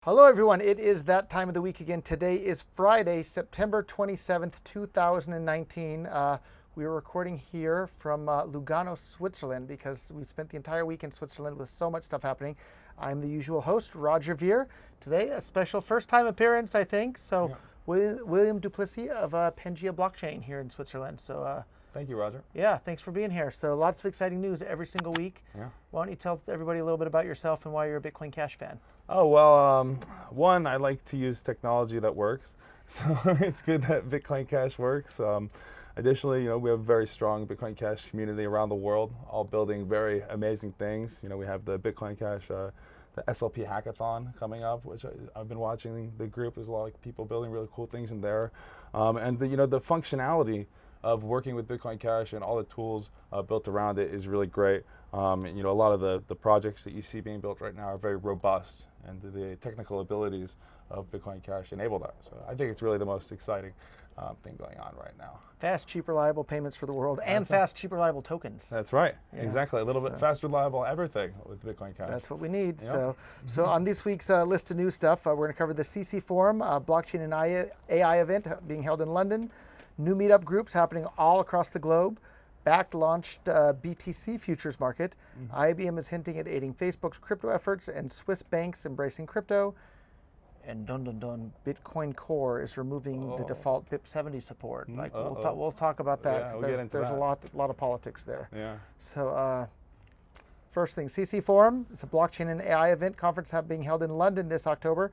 Hello everyone, it is that time of the week again. Today is Friday, September 27th, 2019. We are recording here from Lugano, Switzerland because we spent the entire week in Switzerland with so much stuff happening. I'm the usual host, Roger Veer. Today, a special first time appearance, I think. So William Duplessis of Pangea Blockchain here in Switzerland. So thank you, Roger. yeah, thanks for being here. So lots of exciting news every single week. Yeah. Why don't you tell everybody a little bit about yourself and why you're a Bitcoin Cash fan? Oh, well, one, I like to use technology that works. So it's good that Bitcoin Cash works. Additionally, we have a very strong Bitcoin Cash community around the world, all building very amazing things. We have the Bitcoin Cash, the SLP hackathon coming up, which I've been watching the group. There's a lot of people building really cool things in there. And the functionality of working with Bitcoin Cash and all the tools built around it is really great. A lot of the projects that you see being built right now are very robust, and the technical abilities of Bitcoin Cash enable that. So I think it's really the most exciting thing going on right now. Fast, cheap, reliable payments for the world, and fast, cheap, reliable tokens. That's right. Yeah. Exactly. A little bit fast, reliable everything with Bitcoin Cash. That's what we need. Yep. So on this week's list of new stuff, we're going to cover the CC Forum, blockchain and AI event being held in London, new meetup groups happening all across the globe. Bakkt launched BTC futures market. IBM is hinting at aiding Facebook's crypto efforts, and Swiss banks embracing crypto. And Bitcoin Core is removing the default BIP70 support. We'll talk about that. Yeah, there's a lot of politics there. Yeah. So first thing, CC Forum. It's a blockchain and AI event conference being held in London this October.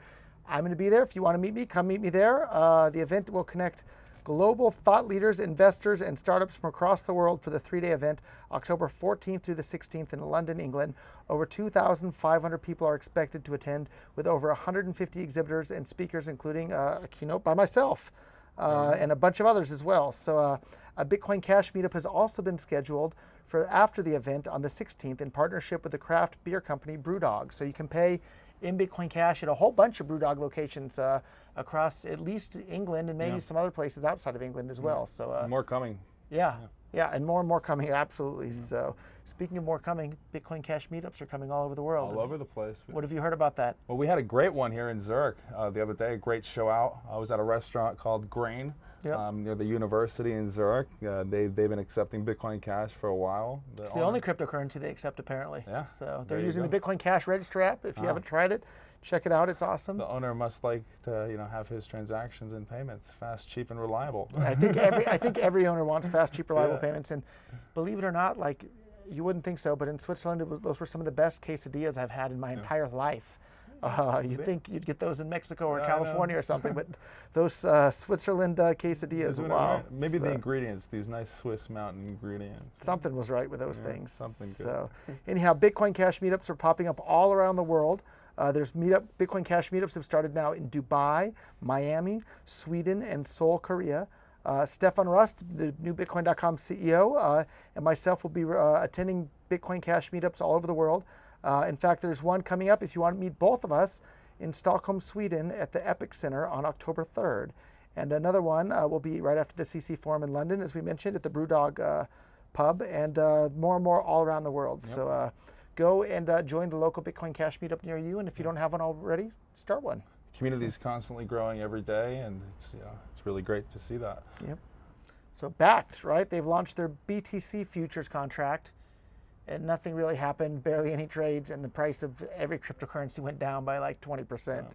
I'm going to be there. If you want to meet me, come meet me there. The event will connect global thought leaders, investors, and startups from across the world for the three-day event, October 14th through the 16th in London, England. Over 2,500 people are expected to attend, with over 150 exhibitors and speakers, including a keynote by myself and a bunch of others as well. So a Bitcoin Cash meetup has also been scheduled for after the event on the 16th in partnership with the craft beer company BrewDog. So you can pay in Bitcoin Cash at a whole bunch of BrewDog locations across at least England and maybe some other places outside of England as well. So more coming. Yeah, and more coming, absolutely. So speaking of more coming, Bitcoin Cash meetups are coming all over the world. All over the place. What have you heard about that? Well, we had a great one here in Zurich the other day, a great show out. I was at a restaurant called Grain near the university in Zurich. They've been accepting Bitcoin Cash for a while. It's the only cryptocurrency they accept, apparently. Yeah. So they're using the Bitcoin Cash Registry app. If you haven't tried it, check it out. It's awesome. The owner must like to have his transactions and payments fast, cheap, and reliable. I think every owner wants fast, cheap, reliable payments. And believe it or not, like you wouldn't think so, but in Switzerland, those were some of the best quesadillas I've had in my entire life. You'd think you'd get those in Mexico or California or something, but those Switzerland quesadillas, wow. Maybe the ingredients, these nice Swiss mountain ingredients. Something was right with those things. Something good. So anyhow, Bitcoin Cash meetups are popping up all around the world. There's Bitcoin Cash meetups have started now in Dubai, Miami, Sweden, and Seoul, Korea. Stefan Rust, the new Bitcoin.com CEO, and myself will be attending Bitcoin Cash meetups all over the world. In fact, there's one coming up if you want to meet both of us in Stockholm, Sweden at the Epic Center on October 3rd. And another one will be right after the CC Forum in London, as we mentioned, at the BrewDog pub, and more and more all around the world. Yep. So go and join the local Bitcoin Cash meetup near you, and if you don't have one already, start one. Community is constantly growing every day, and it's really great to see that. Yep. So Bakkt, right? They've launched their BTC futures contract, and nothing really happened, barely any trades, and the price of every cryptocurrency went down by like 20%.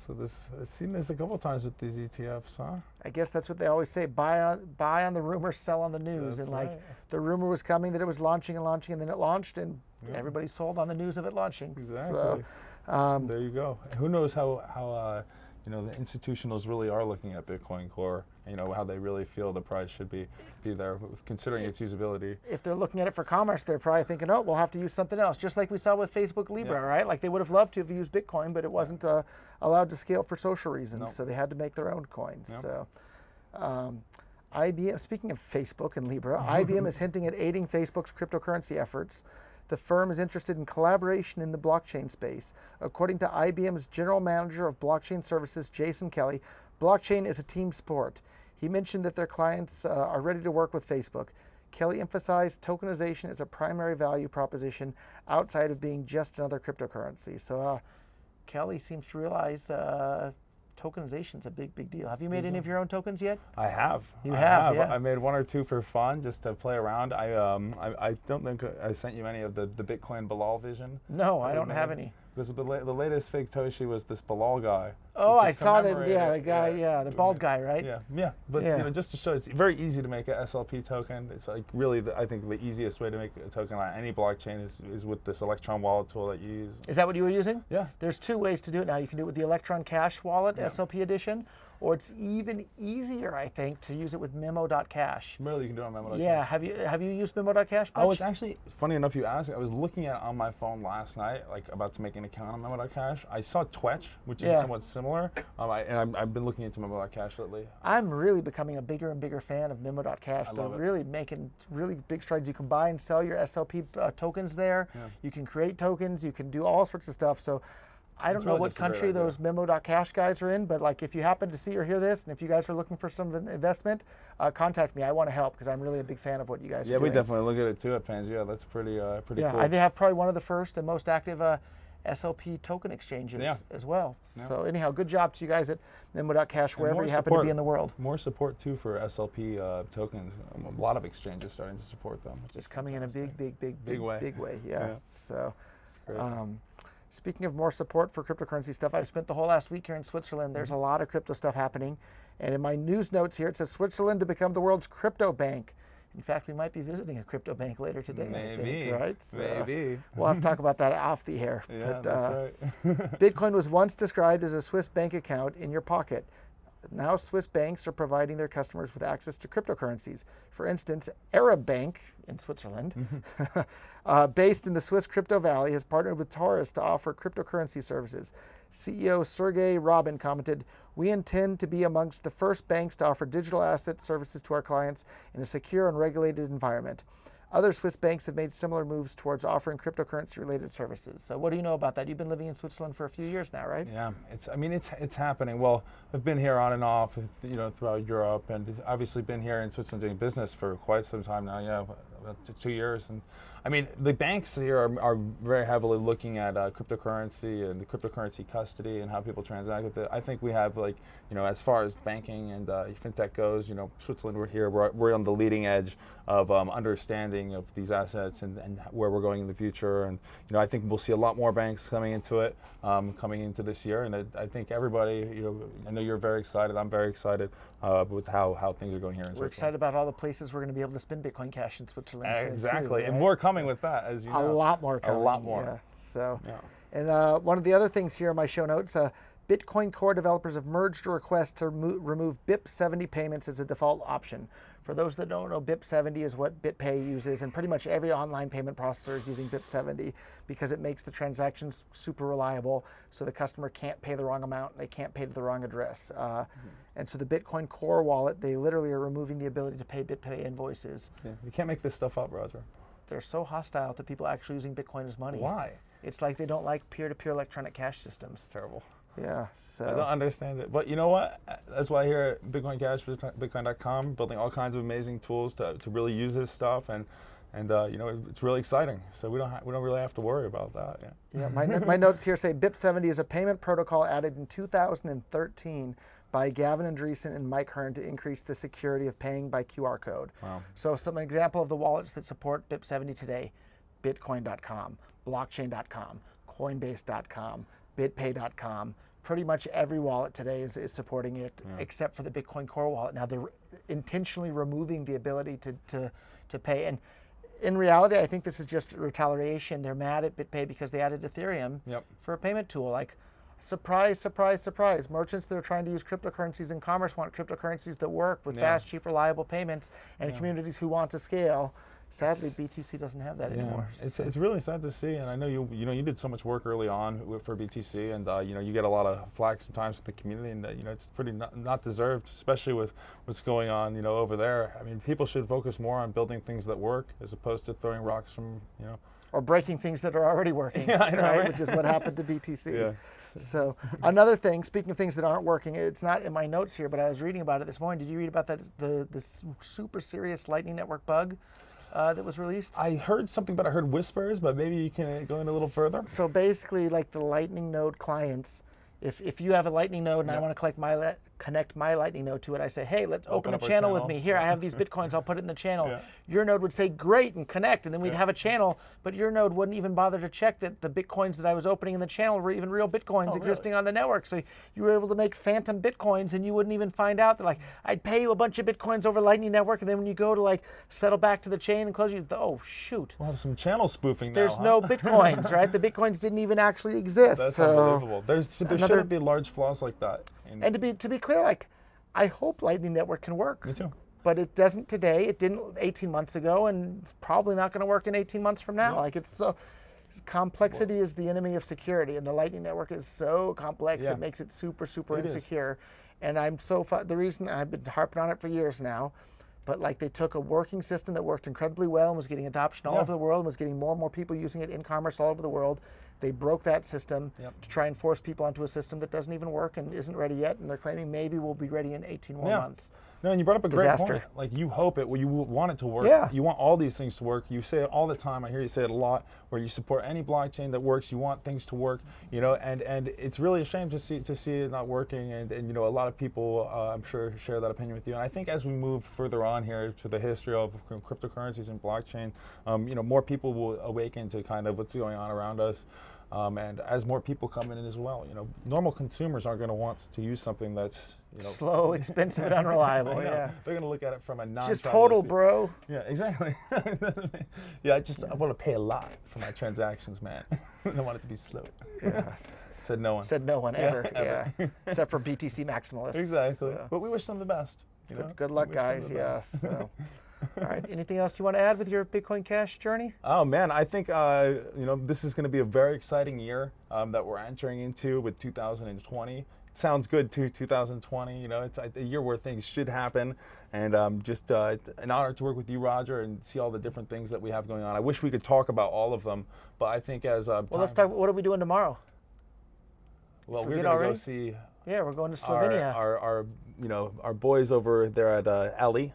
So I've seen this a couple of times with these ETFs, huh? I guess that's what they always say: buy on the rumor, sell on the news. That's and right. The rumor was coming that it was launching, and then it launched, and everybody sold on the news of it launching. Exactly. So, there you go. Who knows how the institutionals really are looking at Bitcoin Core, how they really feel the price should be there, considering its usability. If they're looking at it for commerce, they're probably thinking, oh, we'll have to use something else, just like we saw with Facebook Libra, right? Like they would have loved to have used Bitcoin, but it wasn't allowed to scale for social reasons, so they had to make their own coins. So IBM, speaking of Facebook and Libra, IBM is hinting at aiding Facebook's cryptocurrency efforts. The firm is interested in collaboration in the blockchain space. According to IBM's General Manager of Blockchain Services, Jason Kelly, blockchain is a team sport. He mentioned that their clients are ready to work with Facebook. Kelly emphasized tokenization as a primary value proposition outside of being just another cryptocurrency. So Kelly seems to realize tokenization is a big deal. Have you made any of your own tokens yet? I have. You have, yeah. I made one or two for fun, just to play around. I don't think I sent you any of the Bitcoin Bilal vision. No, I don't have any. Because the latest fake Toshi was this Bilal guy. Oh, I saw that. Yeah, the guy. The bald guy, right? Yeah. But just to show, it's very easy to make a SLP token. It's like really, I think the easiest way to make a token on any blockchain is with this Electron wallet tool that you use. Is that what you were using? Yeah. There's two ways to do it now. You can do it with the Electron Cash wallet, SLP edition, or it's even easier, I think, to use it with memo.cash. Really, you can do it on memo.cash. Yeah. Have you used memo.cash much? I was actually, funny enough you asked, I was looking at it on my phone last night, like about to make an account on memo.cash. I saw Twetch, which is somewhat similar, and I've been looking into memo.cash lately. I'm really becoming a bigger and bigger fan of memo.cash. They're really making really big strides. You can buy and sell your SLP tokens there. Yeah. You can create tokens. You can do all sorts of stuff. So I don't know what country those memo.cash guys are in, but like if you happen to see or hear this, and if you guys are looking for some investment, contact me. I want to help because I'm really a big fan of what you guys are doing. Yeah, we definitely look at it too at Pangea. That's pretty cool. Yeah, they have probably one of the first and most active SLP token exchanges as well. Yeah. So anyhow, good job to you guys at memo.cash, wherever you happen to be in the world. More support too for SLP tokens. A lot of exchanges starting to support them. Just coming in a big way. Yeah. So. Speaking of more support for cryptocurrency stuff, I've spent the whole last week here in Switzerland. There's a lot of crypto stuff happening. And in my news notes here, it says Switzerland to become the world's crypto bank. In fact, we might be visiting a crypto bank later today. Maybe, I think, right? So maybe. We'll have to talk about that off the air. Yeah, that's right. Bitcoin was once described as a Swiss bank account in your pocket. Now Swiss banks are providing their customers with access to cryptocurrencies. For instance, Arab Bank in Switzerland, based in the Swiss Crypto Valley, has partnered with Taurus to offer cryptocurrency services. CEO Sergey Robin commented, "We intend to be amongst the first banks to offer digital asset services to our clients in a secure and regulated environment. Other Swiss banks have made similar moves towards offering cryptocurrency-related services." So what do you know about that? You've been living in Switzerland for a few years now, right? Yeah, it's happening. Well, I've been here on and off, throughout Europe, and obviously been here in Switzerland doing business for quite some time now. Yeah, about 2 years, and the banks here are very heavily looking at cryptocurrency and the cryptocurrency custody and how people transact with it. I think we have as far as banking and fintech goes, Switzerland, we're on the leading edge of understanding of these assets and where we're going in the future. And I think we'll see a lot more banks coming into it, coming into this year. And I think everybody, I know you're very excited. I'm very excited with how things are going here in Switzerland. We're excited about all the places we're going to be able to spend Bitcoin Cash in Switzerland. Exactly, too, right? and more coming with that, as you know. A lot more coming. A lot more. Yeah. So, and one of the other things here in my show notes, Bitcoin Core developers have merged a request to remove BIP70 payments as a default option. For those that don't know, BIP70 is what BitPay uses, and pretty much every online payment processor is using BIP70 because it makes the transactions super reliable, so the customer can't pay the wrong amount, they can't pay to the wrong address. And so the Bitcoin Core wallet, they literally are removing the ability to pay BitPay invoices. Yeah, you can't make this stuff up, Roger. They're so hostile to people actually using Bitcoin as money. Why? It's like they don't like peer-to-peer electronic cash systems. Terrible. Yeah, so. I don't understand it. But you know what? That's why here at Bitcoin Cash, Bitcoin.com, building all kinds of amazing tools to really use this stuff, and it's really exciting. So we don't really have to worry about that. Yeah. My notes here say BIP70 is a payment protocol added in 2013 by Gavin Andreessen and Mike Hearn to increase the security of paying by QR code. Wow. So some example of the wallets that support BIP70 today: Bitcoin.com, Blockchain.com, Coinbase.com, BitPay.com. Pretty much every wallet today is supporting it, except for the Bitcoin Core wallet. Now they're intentionally removing the ability to pay. And in reality, I think this is just retaliation. They're mad at BitPay because they added Ethereum for a payment tool. Like, surprise, surprise, surprise. Merchants that are trying to use cryptocurrencies in commerce want cryptocurrencies that work with fast, cheap, reliable payments, and communities who want to scale. Sadly, BTC doesn't have that anymore. It's really sad to see, and I know you did so much work early on for BTC, and you get a lot of flack sometimes with the community, and it's pretty not deserved, especially with what's going on over there. I mean, people should focus more on building things that work as opposed to throwing rocks from or breaking things that are already working, I know, right? Which is what happened to BTC. Yeah. So another thing, speaking of things that aren't working, it's not in my notes here, but I was reading about it this morning. Did you read about that? The super serious Lightning Network bug? that was released? I heard something, but I heard whispers, but maybe you can go in a little further. So basically, like the Lightning node clients, if you have a Lightning node and I want to connect my Lightning node to it, I say, hey, let's open a up our channel with channel. me. Here, I have these Bitcoins, I'll put it in the channel. Yeah. Your node would say, great, and connect, and then we'd have a channel, but your node wouldn't even bother to check that the Bitcoins that I was opening in the channel were even real Bitcoins existing on the network. So you were able to make phantom Bitcoins, and you wouldn't even find out that, like, I'd pay you a bunch of Bitcoins over Lightning Network, and then when you go to, like, settle back to the chain and close, oh, shoot. We'll have some channel spoofing now. There's no Bitcoins, right? The Bitcoins didn't even actually exist. That's so unbelievable. There shouldn't be large flaws like that. And to be clear, like, I hope Lightning Network can work. Me too. But it doesn't today. It didn't 18 months ago, and it's probably not going to work in 18 months from now. Yeah. Like, it's so complexity is the enemy of security, and the Lightning Network is so complex it makes it super, super insecure. And I'm the reason I've been harping on it for years now. But like, they took a working system that worked incredibly well and was getting adoption all over the world and was getting more and more people using it in commerce all over the world. They broke that system to try and force people onto a system that doesn't even work and isn't ready yet. And they're claiming maybe we'll be ready in 18 more months. No, and you brought up a great Disaster. point. Like, you hope it, you want it to work. Yeah. You want all these things to work. You say it all the time. I hear you say it a lot, where you support any blockchain that works. You want things to work, you know, and it's really a shame to see it not working. And you know, a lot of people, I'm sure, share that opinion with you. And I think as we move further on here to the history of cryptocurrencies and blockchain, you know, more people will awaken to kind of what's going on around us. And as more people come in as well, you know, normal consumers aren't going to want to use something that's, you know, slow, expensive, and unreliable. They're going to look at it from a just total, bro. Yeah, exactly. Yeah, I want to pay a lot for my transactions, man. I don't want it to be slow. Yeah. Said no one. Said no one ever. Ever. Yeah. Except for BTC maximalists. Exactly. So. But we wish them the best. Good luck, guys. Yes. So. All right. Anything else you want to add with your Bitcoin Cash journey? Oh man, I think you know, this is going to be a very exciting year that we're entering into with 2020. It sounds good too, 2020. You know, it's a year where things should happen, and just an honor to work with you, Roger, and see all the different things that we have going on. I wish we could talk about all of them, but I think as well, let's talk. What are we doing tomorrow? Well, we're going to go see. Yeah, we're going to Slovenia. Our you know, our boys over there at Ali.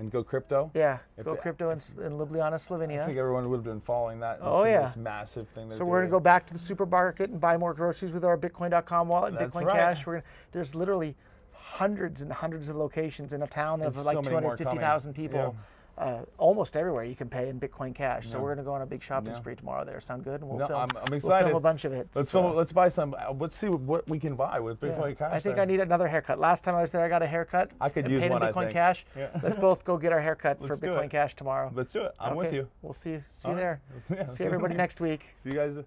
And Go Crypto. Yeah, Go Crypto in Ljubljana, Slovenia. I think everyone would have been following that. This massive thing. So we're going to go back to the supermarket and buy more groceries with our Bitcoin.com wallet and That's Bitcoin right. Cash. There's literally hundreds and hundreds of locations in a town of like 250,000 people. Yeah. Almost everywhere you can pay in Bitcoin Cash. So we're going to go on a big shopping spree tomorrow there. Sound good? And we'll film. I'm excited. We'll film a bunch of it. Let's buy some. Let's see what we can buy with Bitcoin Cash. I think I need another haircut. Last time I was there, I got a haircut. I could and use paid one, in Bitcoin I think. Cash. Yeah. Let's both go get our haircut for Let's do Bitcoin it. Cash tomorrow. Let's do it. I'm with you. We'll see you there. Yeah, See everybody next week. See you guys.